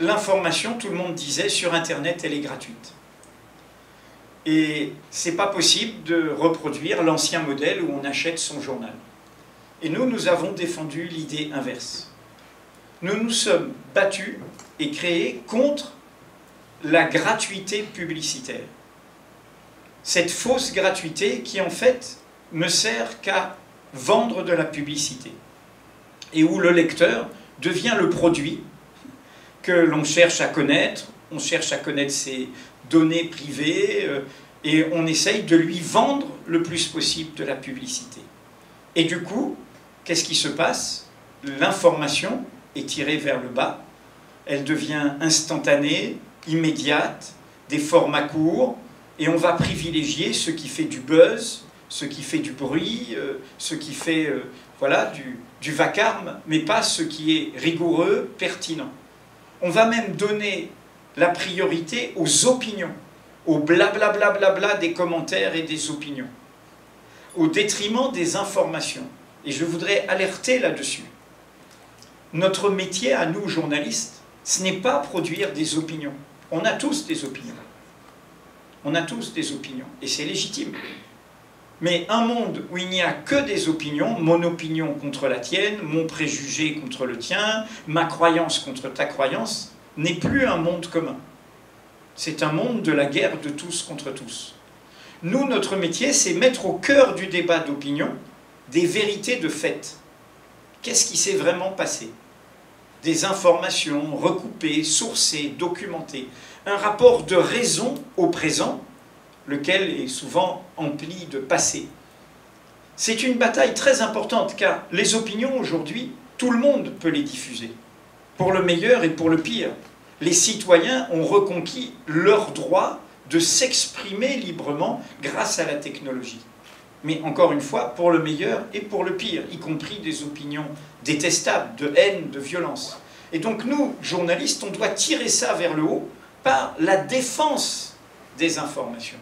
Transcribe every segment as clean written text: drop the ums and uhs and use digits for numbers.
l'information, tout le monde disait, sur Internet, elle est gratuite. Et c'est pas possible de reproduire l'ancien modèle où on achète son journal. Et nous avons défendu l'idée inverse. Nous nous sommes battus et créés contre la gratuité publicitaire. Cette fausse gratuité qui, en fait, ne sert qu'à vendre de la publicité. Et où le lecteur devient le produit que l'on cherche à connaître, on cherche à connaître ses données privées, et on essaye de lui vendre le plus possible de la publicité. Et du coup, qu'est-ce qui se passe? L'information est tirée vers le bas, elle devient instantanée, immédiate, des formats courts, et on va privilégier ce qui fait du buzz, ce qui fait du bruit, ce qui fait voilà, du vacarme, mais pas ce qui est rigoureux, pertinent. On va même donner la priorité aux opinions, au blablabla des commentaires et des opinions, au détriment des informations. Et je voudrais alerter là-dessus. Notre métier à nous, journalistes, ce n'est pas produire des opinions. On a tous des opinions. On a tous des opinions, et c'est légitime. Mais un monde où il n'y a que des opinions, mon opinion contre la tienne, mon préjugé contre le tien, ma croyance contre ta croyance, n'est plus un monde commun. C'est un monde de la guerre de tous contre tous. Nous, notre métier, c'est mettre au cœur du débat d'opinion des vérités de fait. Qu'est-ce qui s'est vraiment passé? Des informations recoupées, sourcées, documentées. Un rapport de raison au présent, lequel est souvent empli de passé. C'est une bataille très importante, car les opinions aujourd'hui, tout le monde peut les diffuser, pour le meilleur et pour le pire. Les citoyens ont reconquis leur droit de s'exprimer librement grâce à la technologie. Mais encore une fois, pour le meilleur et pour le pire, y compris des opinions détestables, de haine, de violence. Et donc nous, journalistes, on doit tirer ça vers le haut par la défense des informations.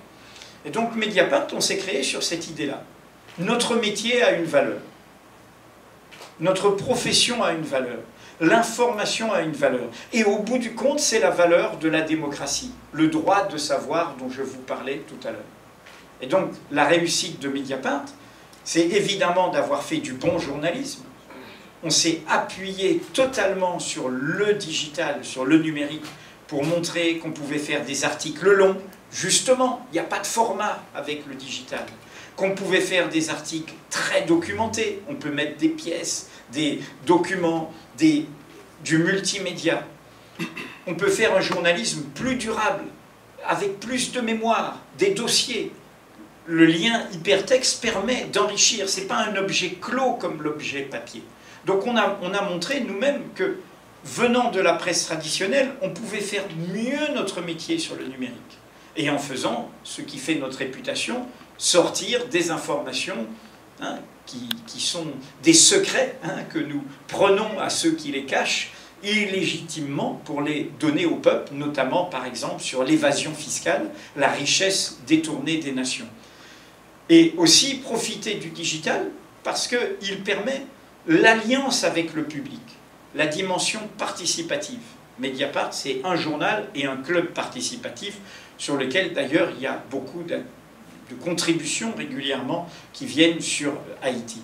Et donc Mediapart, on s'est créé sur cette idée-là. Notre métier a une valeur. Notre profession a une valeur. L'information a une valeur. Et au bout du compte, c'est la valeur de la démocratie, le droit de savoir dont je vous parlais tout à l'heure. Et donc, la réussite de Mediapart, c'est évidemment d'avoir fait du bon journalisme. On s'est appuyé totalement sur le digital, sur le numérique, pour montrer qu'on pouvait faire des articles longs. Justement, il n'y a pas de format avec le digital. Qu'on pouvait faire des articles très documentés. On peut mettre des pièces, des documents, du multimédia. On peut faire un journalisme plus durable, avec plus de mémoire, des dossiers. Le lien hypertexte permet d'enrichir. Ce n'est pas un objet clos comme l'objet papier. Donc on a montré nous-mêmes que, venant de la presse traditionnelle, on pouvait faire mieux notre métier sur le numérique. Et en faisant, ce qui fait notre réputation, sortir des informations qui sont des secrets que nous prenons à ceux qui les cachent illégitimement pour les donner au peuple, notamment par exemple sur l'évasion fiscale, la richesse détournée des nations. Et aussi profiter du digital parce qu'il permet l'alliance avec le public, la dimension participative. Mediapart, c'est un journal et un club participatif sur lequel d'ailleurs il y a beaucoup de contributions régulièrement qui viennent sur Haïti.